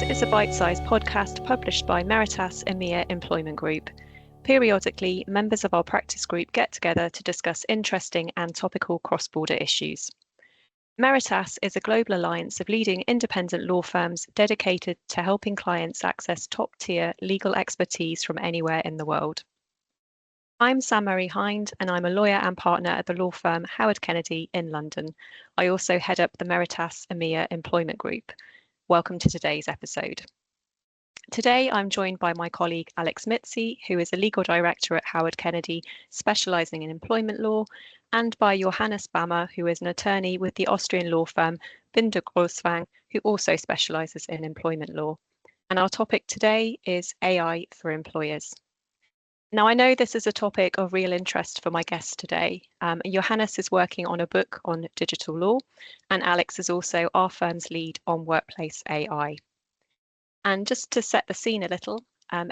This is a bite-sized podcast published by Meritas EMEA Employment Group. Periodically, members of our practice group get together to discuss interesting and topical cross-border issues. Meritas is a global alliance of leading independent law firms dedicated to helping clients access top-tier legal expertise from anywhere in the world. I'm Sam-Marie Hind, and I'm a lawyer and partner at the law firm Howard Kennedy in London. I also head up the Meritas EMEA Employment Group. Welcome to today's episode. Today, I'm joined by my colleague Alex Mitzi, who is a legal director at Howard Kennedy, specialising in employment law, and by Johannes Bammer, who is an attorney with the Austrian law firm Binder Grosswang, who also specialises in employment law. And our topic today is AI for employers. Now, I know this is a topic of real interest for my guests today. Johannes is working on a book on digital law, and Alex is also our firm's lead on workplace AI. And just to set the scene a little,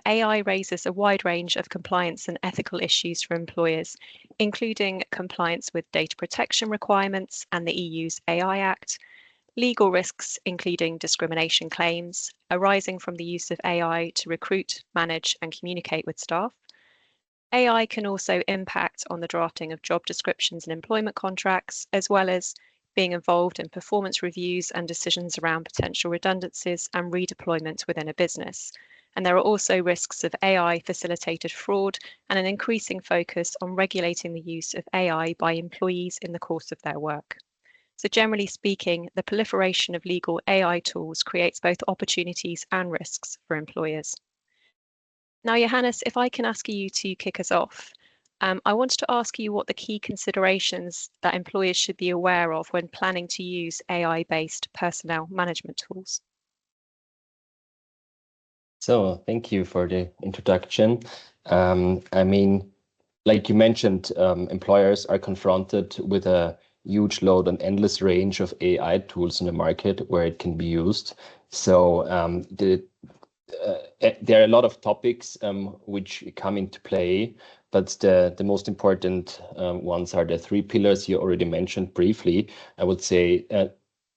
AI raises a wide range of compliance and ethical issues for employers, including compliance with data protection requirements and the EU's AI Act, legal risks, including discrimination claims arising from the use of AI to recruit, manage, and communicate with staff. AI can also impact on the drafting of job descriptions and employment contracts, as well as being involved in performance reviews and decisions around potential redundancies and redeployment within a business. And there are also risks of AI-facilitated fraud and an increasing focus on regulating the use of AI by employees in the course of their work. So generally speaking, the proliferation of legal AI tools creates both opportunities and risks for employers. Now, Johannes, if I can ask you to kick us off, I wanted to ask you what the key considerations that employers should be aware of when planning to use AI-based personnel management tools. So, thank you for the introduction. Like you mentioned, employers are confronted with a huge load and endless range of AI tools in the market where it can be used. So, there are a lot of topics which come into play, but the most important ones are the three pillars you already mentioned briefly. I would say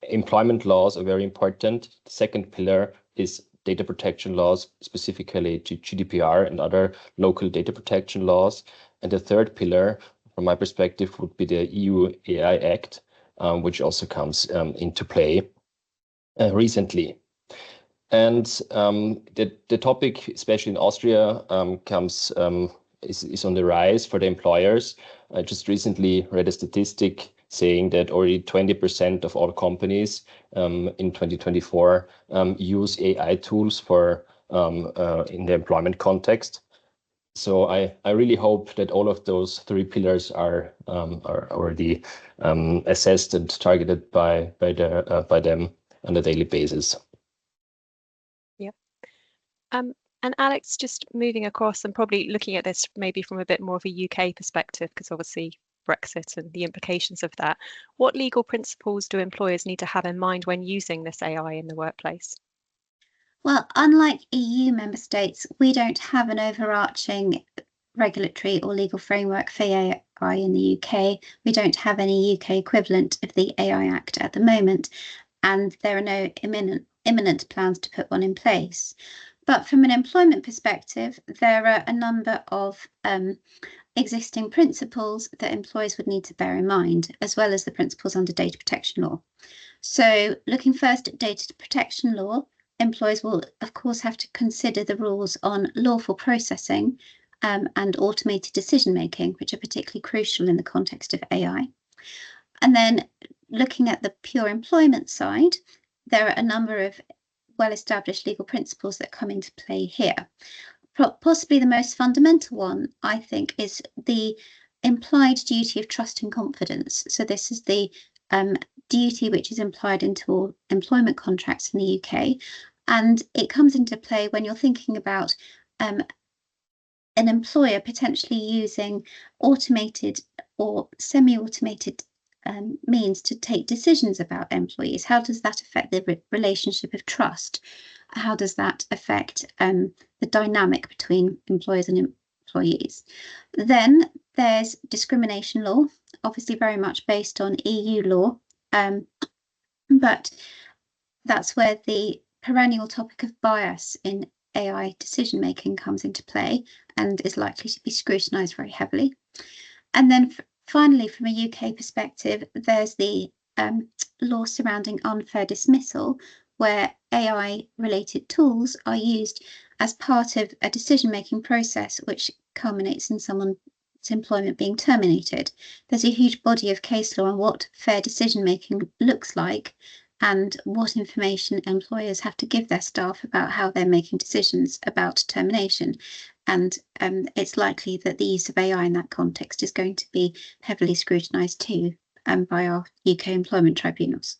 employment laws are very important. The second pillar is data protection laws, specifically to GDPR and other local data protection laws. And the third pillar, from my perspective, would be the EU AI Act, which also comes into play recently. And the topic, especially in Austria, is on the rise for the employers. I just recently read a statistic saying that already 20% of all companies in 2024 use AI tools for in the employment context. So I really hope that all of those three pillars are already assessed and targeted by them on a daily basis. And Alex, just moving across and probably looking at this maybe from a bit more of a UK perspective, because obviously Brexit and the implications of that, what legal principles do employers need to have in mind when using this AI in the workplace? Well, unlike EU member states, we don't have an overarching regulatory or legal framework for AI in the UK. We don't have any UK equivalent of the AI Act at the moment, and there are no imminent plans to put one in place. But from an employment perspective, there are a number of existing principles that employers would need to bear in mind, as well as the principles under data protection law. So looking first at data protection law, employers will, of course, have to consider the rules on lawful processing and automated decision-making, which are particularly crucial in the context of AI. And then looking at the pure employment side, there are a number of well-established legal principles that come into play here. Possibly the most fundamental one, I think, is the implied duty of trust and confidence. So this is the duty which is implied into all employment contracts in the UK. And it comes into play when you're thinking about an employer potentially using automated or semi-automated means to take decisions about employees. How does that affect the relationship of trust? How does that affect the dynamic between employers and employees? Then there's discrimination law, obviously very much based on EU law, but that's where the perennial topic of bias in AI decision making comes into play and is likely to be scrutinised very heavily. And then finally, from a UK perspective, there's the law surrounding unfair dismissal, where AI-related tools are used as part of a decision-making process which culminates in someone's employment being terminated. There's a huge body of case law on what fair decision-making looks like and what information employers have to give their staff about how they're making decisions about termination. And it's likely that the use of AI in that context is going to be heavily scrutinised too by our UK employment tribunals.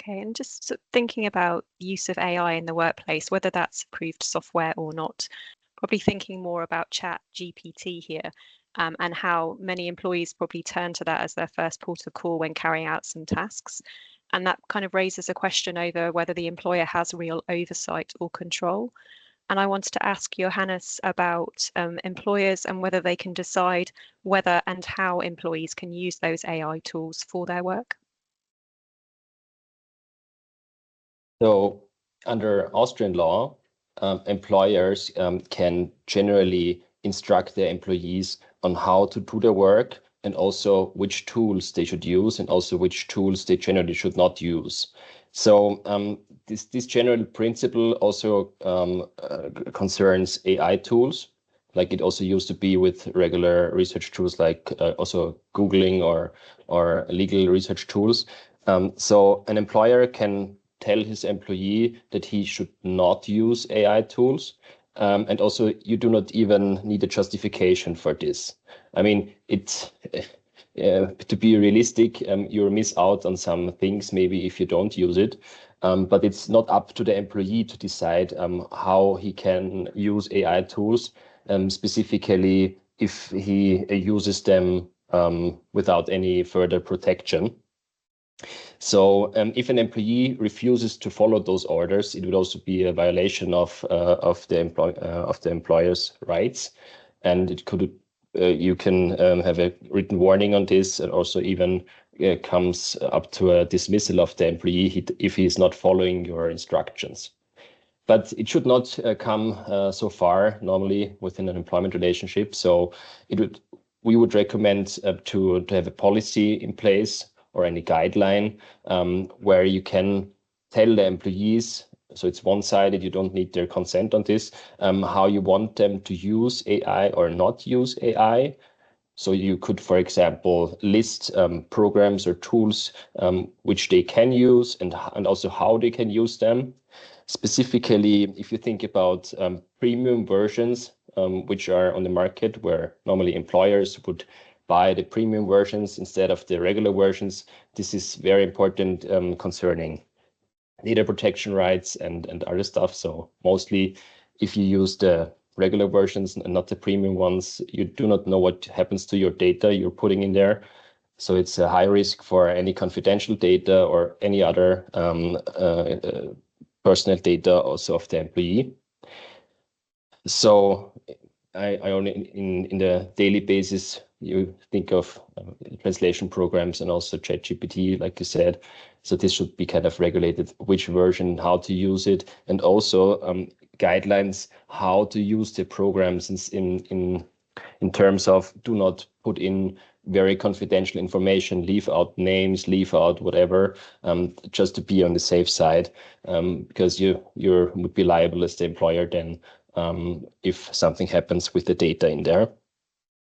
Okay, and just sort of thinking about the use of AI in the workplace, whether that's approved software or not, probably thinking more about ChatGPT here, and how many employees probably turn to that as their first port of call when carrying out some tasks. And that kind of raises a question over whether the employer has real oversight or control. And I wanted to ask Johannes about employers and whether they can decide whether and how employees can use those AI tools for their work. So under Austrian law, employers can generally instruct their employees on how to do their work and also which tools they should use and also which tools they generally should not use. So this general principle also concerns AI tools, like it also used to be with regular research tools like also Googling or legal research tools. So an employer can tell his employee that he should not use AI tools. And also you do not even need a justification for this. I mean, it's to be realistic, you miss out on some things maybe if you don't use it, but it's not up to the employee to decide how he can use AI tools, specifically if he uses them without any further protection. So if an employee refuses to follow those orders, it would also be a violation of the employer's rights, and it could you can have a written warning on this, and also even comes up to a dismissal of the employee if he is not following your instructions. But it should not come so far normally within an employment relationship. So we would recommend to have a policy in place or any guideline where you can tell the employees, so it's one-sided, you don't need their consent on this, how you want them to use AI or not use AI. So you could, for example, list programs or tools which they can use and also how they can use them. Specifically, if you think about premium versions, which are on the market, where normally employers would buy the premium versions instead of the regular versions, this is very important concerning data protection rights and other stuff. So mostly if you use the regular versions and not the premium ones, you do not know what happens to your data you're putting in there. So it's a high risk for any confidential data or any other personal data also of the employee. So I only in the daily basis, you think of translation programs and also ChatGPT, like you said. So this should be kind of regulated, which version, how to use it, and also guidelines how to use the programs in terms of do not put in very confidential information, leave out names, leave out whatever, just to be on the safe side, because you would be liable as the employer then if something happens with the data in there.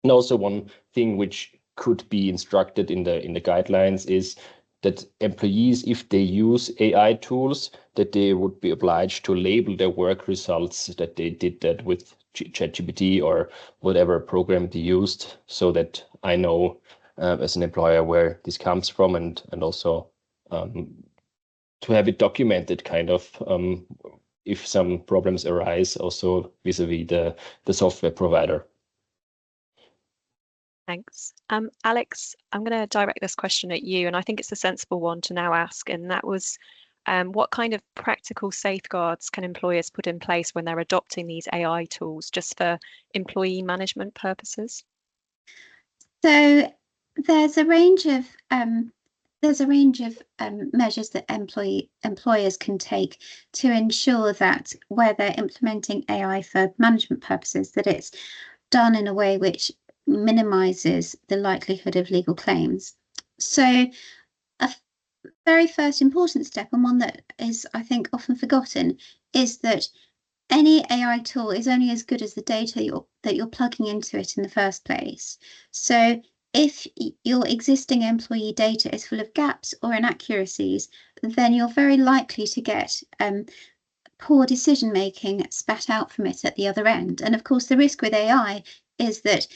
And also one thing which could be instructed in the guidelines is that employees, if they use AI tools, that they would be obliged to label their work results that they did that with ChatGPT or whatever program they used, so that I know as an employer where this comes from, and also to have it documented kind of if some problems arise also vis-a-vis the software provider. Thanks. Alex, I'm going to direct this question at you, and I think it's a sensible one to now ask, and that was what kind of practical safeguards can employers put in place when they're adopting these AI tools just for employee management purposes? So there's a range of there's a range of measures that employers can take to ensure that where they're implementing AI for management purposes, that it's done in a way which minimises the likelihood of legal claims. So a very first important step, and one that is, I think, often forgotten, is that any AI tool is only as good as the data that you're plugging into it in the first place. So if your existing employee data is full of gaps or inaccuracies, then you're very likely to get poor decision making spat out from it at the other end. And of course, the risk with AI is that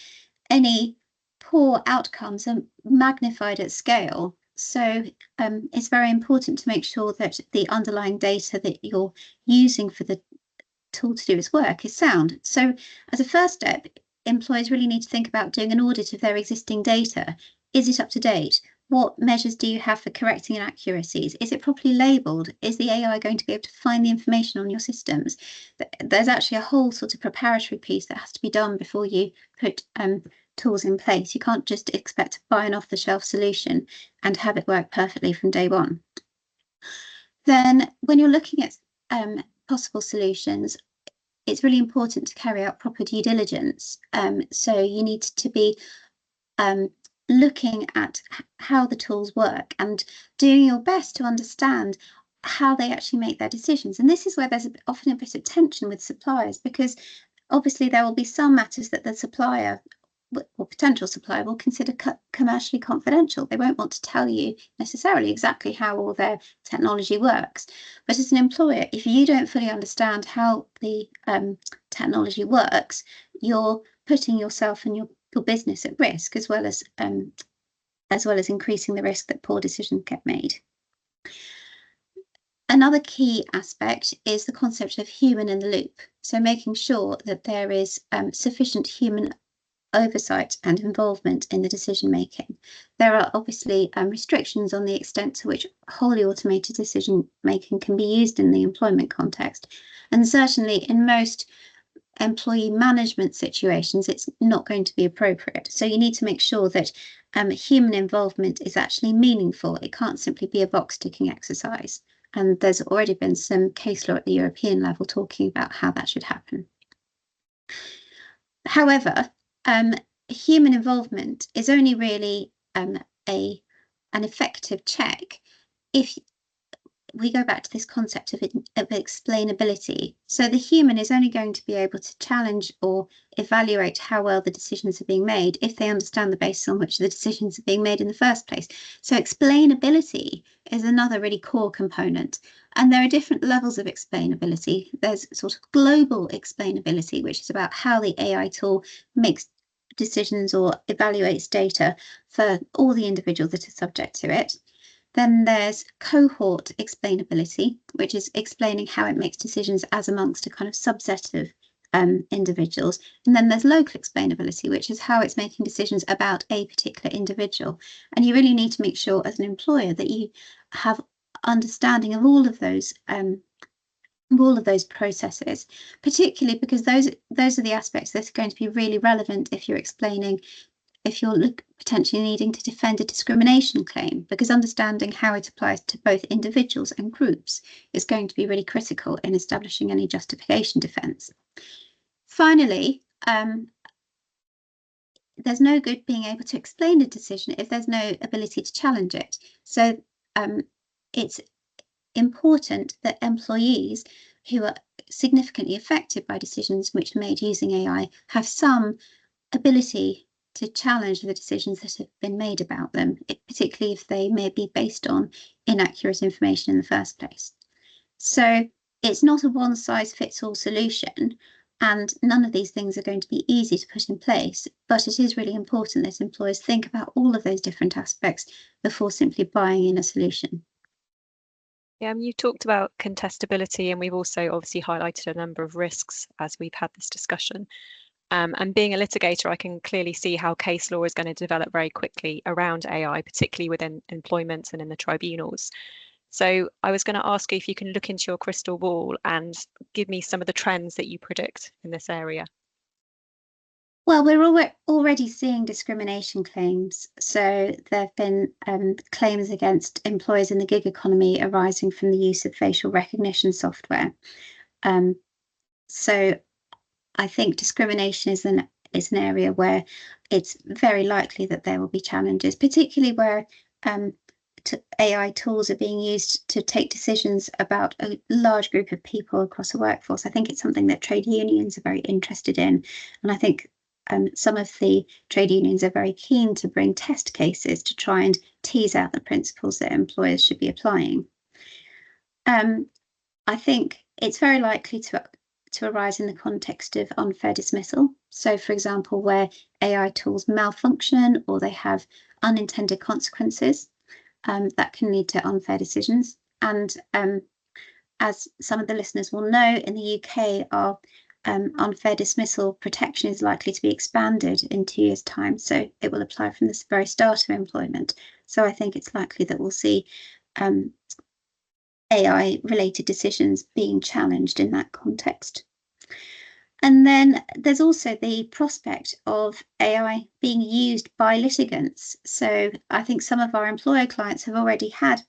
any poor outcomes are magnified at scale. So it's very important to make sure that the underlying data that you're using for the tool to do its work is sound. So as a first step, employers really need to think about doing an audit of their existing data. Is it up to date? What measures do you have for correcting inaccuracies? Is it properly labelled? Is the AI going to be able to find the information on your systems? There's actually a whole sort of preparatory piece that has to be done before you put tools in place. You can't just expect to buy an off-the-shelf solution and have it work perfectly from day one. Then when you're looking at possible solutions, it's really important to carry out proper due diligence. So you need to be looking at how the tools work and doing your best to understand how they actually make their decisions. And this is where there's often a bit of tension with suppliers, because obviously there will be some matters that the supplier or potential supplier will consider commercially confidential. They won't want to tell you necessarily exactly how all their technology works. But as an employer, if you don't fully understand how the technology works, you're putting yourself and your business at risk, as well as increasing the risk that poor decisions get made. Another key aspect is the concept of human in the loop. So making sure that there is sufficient human oversight and involvement in the decision making. There are obviously restrictions on the extent to which wholly automated decision making can be used in the employment context, and certainly in most employee management situations it's not going to be appropriate. So you need to make sure that human involvement is actually meaningful. It can't simply be a box ticking exercise, and there's already been some case law at the European level talking about how that should happen. However, human involvement is only really an effective check if we go back to this concept of explainability. So the human is only going to be able to challenge or evaluate how well the decisions are being made if they understand the basis on which the decisions are being made in the first place. So explainability is another really core component. And there are different levels of explainability. There's sort of global explainability, which is about how the AI tool makes decisions or evaluates data for all the individuals that are subject to it. Then there's cohort explainability, which is explaining how it makes decisions as amongst a kind of subset of individuals. And then there's local explainability, which is how it's making decisions about a particular individual. And you really need to make sure as an employer that you have understanding of all of those processes, particularly because those are the aspects that are going to be really relevant if you're potentially needing to defend a discrimination claim, because understanding how it applies to both individuals and groups is going to be really critical in establishing any justification defence. Finally, there's no good being able to explain a decision if there's no ability to challenge it. So it's important that employees who are significantly affected by decisions which are made using AI have some ability to challenge the decisions that have been made about them, particularly if they may be based on inaccurate information in the first place. So it's not a one-size-fits-all solution, and none of these things are going to be easy to put in place, but it is really important that employers think about all of those different aspects before simply buying in a solution. Yeah, you talked about contestability, and we've also obviously highlighted a number of risks as we've had this discussion. And being a litigator, I can clearly see how case law is going to develop very quickly around AI, particularly within employment and in the tribunals. So I was going to ask you if you can look into your crystal ball and give me some of the trends that you predict in this area. Well, we're already seeing discrimination claims. So there have been claims against employers in the gig economy arising from the use of facial recognition software. So I think discrimination is an area where it's very likely that there will be challenges, particularly where AI tools are being used to take decisions about a large group of people across a workforce. I think it's something that trade unions are very interested in. And I think some of the trade unions are very keen to bring test cases to try and tease out the principles that employers should be applying. I think it's very likely to arise in the context of unfair dismissal. So, for example, where AI tools malfunction or they have unintended consequences, that can lead to unfair decisions. And as some of the listeners will know, in the UK, our unfair dismissal protection is likely to be expanded in 2 years' time. So it will apply from the very start of employment. So I think it's likely that we'll see AI-related decisions being challenged in that context. And then there's also the prospect of AI being used by litigants. So I think some of our employer clients have already had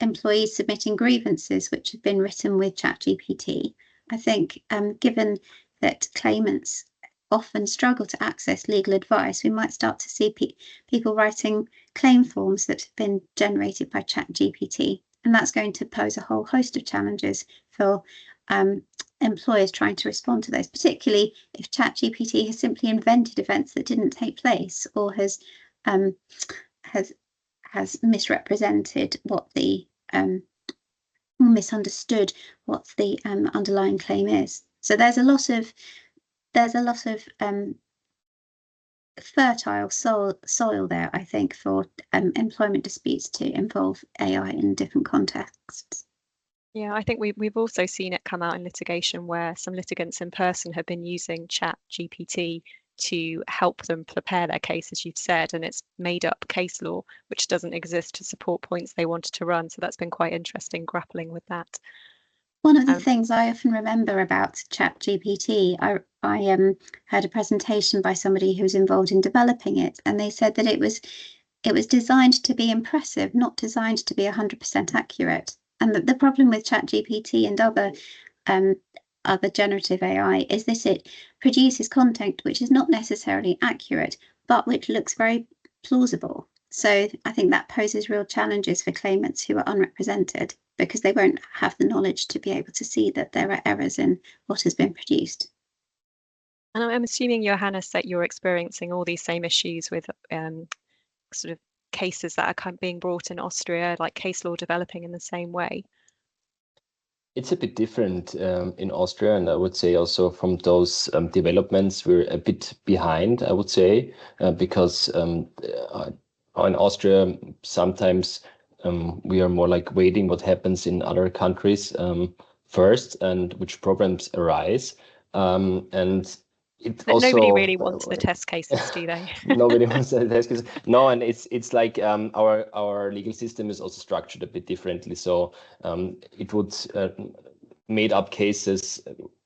employees submitting grievances which have been written with ChatGPT. I think given that claimants often struggle to access legal advice, we might start to see people writing claim forms that have been generated by ChatGPT. And that's going to pose a whole host of challenges for employers trying to respond to those, particularly if ChatGPT has simply invented events that didn't take place or has misrepresented what the misunderstood what the underlying claim is. So there's a lot of fertile soil there, I think, for employment disputes to involve AI in different contexts. Yeah, I think we've also seen it come out in litigation where some litigants in person have been using ChatGPT to help them prepare their case, as you've said, and it's made up case law which doesn't exist to support points they wanted to run. So that's been quite interesting grappling with that. One of the things I often remember about ChatGPT, I heard a presentation by somebody who was involved in developing it, and they said that it was designed to be impressive, not designed to be 100% accurate. And the problem with ChatGPT and other generative AI is that it produces content which is not necessarily accurate, but which looks very plausible. So I think that poses real challenges for claimants who are unrepresented because they won't have the knowledge to be able to see that there are errors in what has been produced. And I'm assuming, Johannes, that you're experiencing all these same issues with sort of cases that are being brought in Austria, like case law developing in the same way. It's a bit different in Austria, and I would say also from those developments, we're a bit behind, I would say, because in Austria, sometimes we are more like waiting what happens in other countries first and which problems arise. And it but also nobody really wants the test cases, do they? Nobody wants the test cases. No, and it's like our legal system is also structured a bit differently. So it would made up cases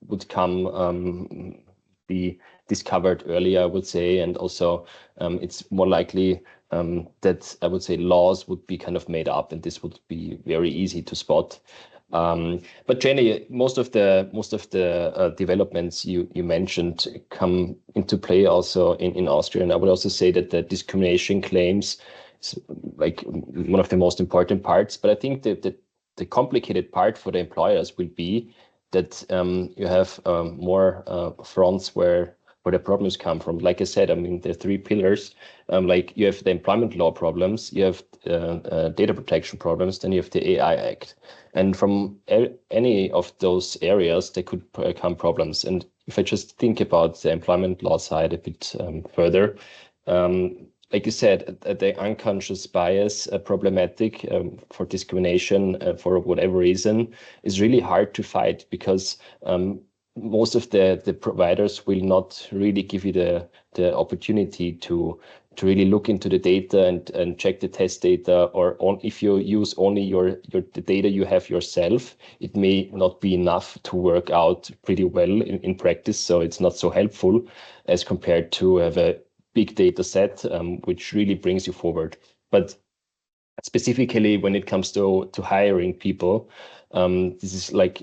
would come be discovered earlier, I would say, and also it's more likely that I would say laws would be kind of made up, and this would be very easy to spot. But Jenny, most of the developments you mentioned come into play also in Austria, and I would also say that the discrimination claims is like one of the most important parts. But I think that the complicated part for the employers will be that you have more fronts where the problems come from. Like I said, I mean, the three pillars, like you have the employment law problems, you have data protection problems, then you have the AI Act. And from any of those areas, there could come problems. And if I just think about the employment law side a bit further, like you said, the unconscious bias problematic for discrimination for whatever reason is really hard to fight because most of the providers will not really give you the opportunity to really look into the data and check the test data, or if you use only the data you have yourself, it may not be enough to work out pretty well in practice. So it's not so helpful as compared to have a big data set, which really brings you forward. But specifically when it comes to hiring people, this is like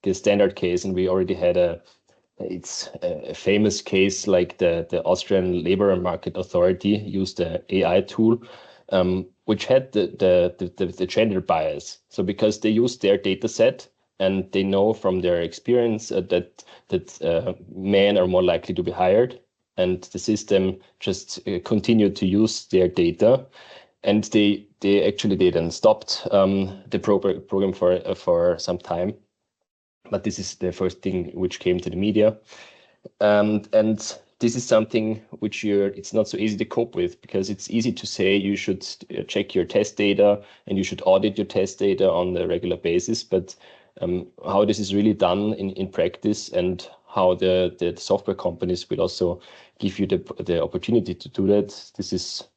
the standard case, and we already had it's a famous case, like the Austrian Labor Market Authority used the AI tool, which had the gender bias. So because they use their data set and they know from their experience that men are more likely to be hired, and the system just continued to use their data, and they then stopped the program for some time. But this is the first thing which came to the media. And this is something which it's not so easy to cope with, because it's easy to say you should check your test data and you should audit your test data on a regular basis. But how this is really done in practice, and how the software companies will also give you the opportunity to do that, this is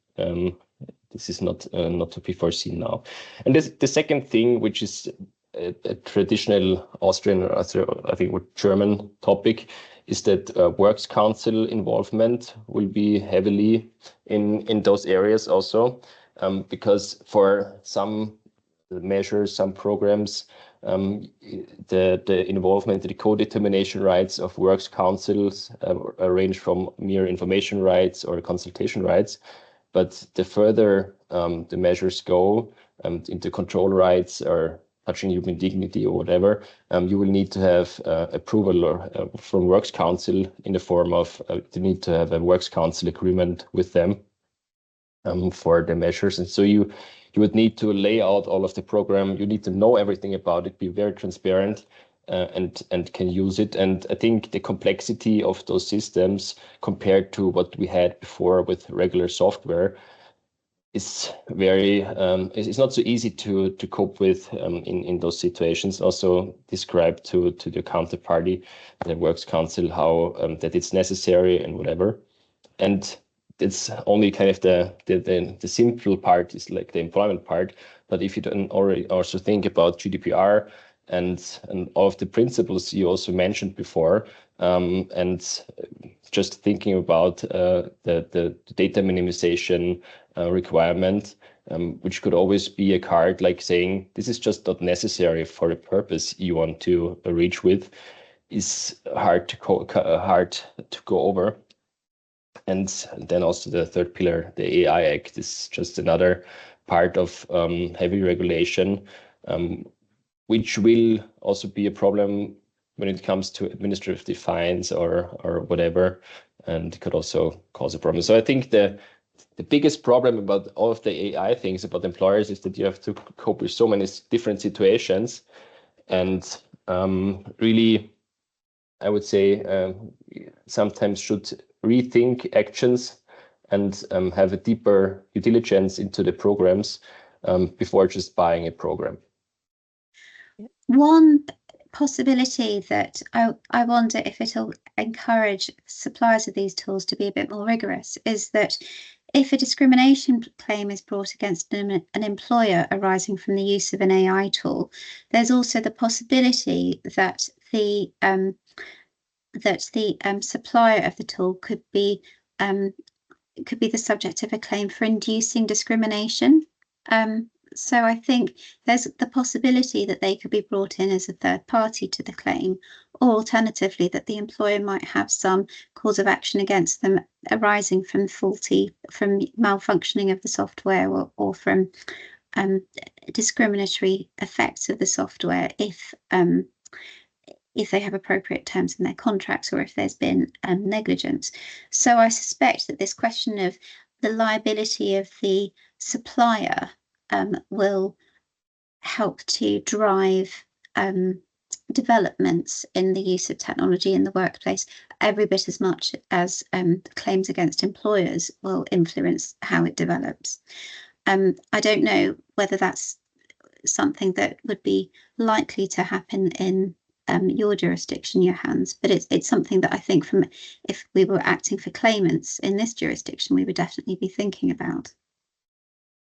not to be foreseen now. And the second thing, which is a traditional Austrian, or I think German topic, is that works council involvement will be heavily in those areas also, because for some measures, some programs, the involvement, the co-determination rights of works councils range from mere information rights or consultation rights. But the further the measures go into control rights or touching human dignity or whatever, you will need to have approval from Works Council in the form of you need to have a Works Council agreement with them for the measures. And so you would need to lay out all of the program. You need to know everything about it, be very transparent, and can use it. And I think the complexity of those systems compared to what we had before with regular software is very it's not so easy to cope with in those situations. Also describe to the counterparty, the Works Council, how that it's necessary and whatever. And it's only kind of the simple part is like the employment part. But if you don't already also think about GDPR and all of the principles you also mentioned before, and just thinking about the data minimization requirement, which could always be a card like saying this is just not necessary for the purpose you want to reach with, is hard to go over. And then also the third pillar, the AI Act, is just another part of heavy regulation, which will also be a problem when it comes to administrative fines or whatever, and could also cause a problem. So I think the biggest problem about all of the AI things about employers is that you have to cope with so many different situations, and really, I would say sometimes should rethink actions and have a deeper due diligence into the programs before just buying a program. One possibility that I wonder if it'll encourage suppliers of these tools to be a bit more rigorous is that if a discrimination claim is brought against an employer arising from the use of an AI tool, there's also the possibility that the supplier of the tool could be the subject of a claim for inducing discrimination. So I think there's the possibility that they could be brought in as a third party to the claim, or alternatively that the employer might have some cause of action against them arising from malfunctioning of the software or from discriminatory effects of the software if they have appropriate terms in their contracts or if there's been negligence. So I suspect that this question of the liability of the supplier will help to drive developments in the use of technology in the workplace every bit as much as claims against employers will influence how it develops. I don't know whether that's something that would be likely to happen in your jurisdiction, your hands, but it's something that I think if we were acting for claimants in this jurisdiction, we would definitely be thinking about.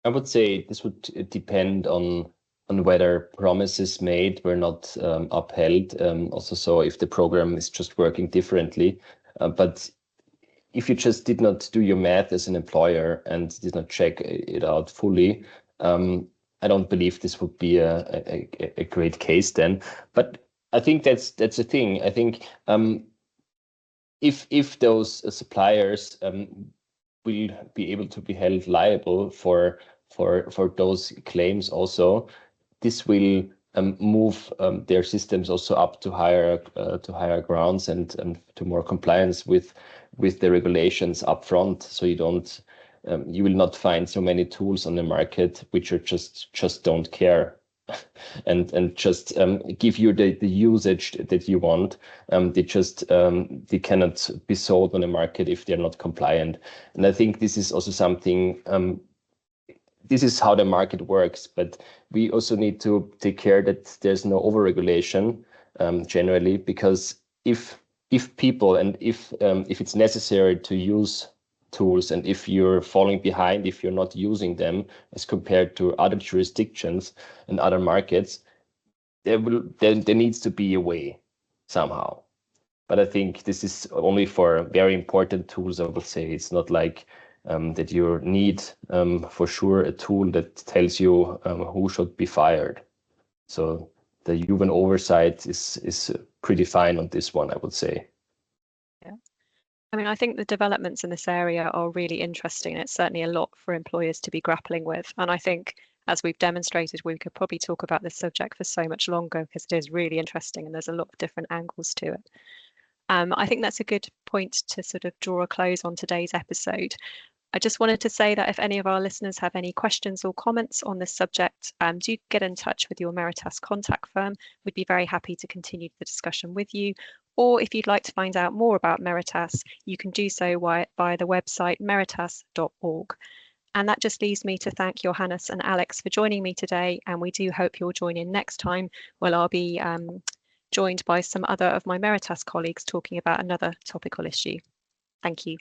I would say this would depend on whether promises made were not upheld. Also, so if the program is just working differently, but if you just did not do your math as an employer and did not check it out fully, I don't believe this would be a great case then. But I think that's the thing. I think if those suppliers will be able to be held liable for those claims also, this will move their systems also up to higher grounds and to more compliance with the regulations up front. So you will not find so many tools on the market which are just don't care and just give you the usage that you want. They cannot be sold on the market if they're not compliant. And I think this is also something. This is how the market works, but we also need to take care that there's no overregulation generally, because if people and if it's necessary to use tools and if you're falling behind, if you're not using them as compared to other jurisdictions and other markets, there needs to be a way somehow. But I think this is only for very important tools. I would say it's not like that you need for sure a tool that tells you who should be fired. So the human oversight is pretty fine on this one, I would say. Yeah. I mean, I think the developments in this area are really interesting. It's certainly a lot for employers to be grappling with. And I think, as we've demonstrated, we could probably talk about this subject for so much longer because it is really interesting and there's a lot of different angles to it. I think that's a good point to sort of draw a close on today's episode. I just wanted to say that if any of our listeners have any questions or comments on this subject, do get in touch with your Meritas contact firm. We'd be very happy to continue the discussion with you. Or if you'd like to find out more about Meritas, you can do so via the website meritas.org. And that just leaves me to thank Johannes and Alex for joining me today. And we do hope you'll join in next time, where I'll be joined by some other of my Meritas colleagues talking about another topical issue. Thank you.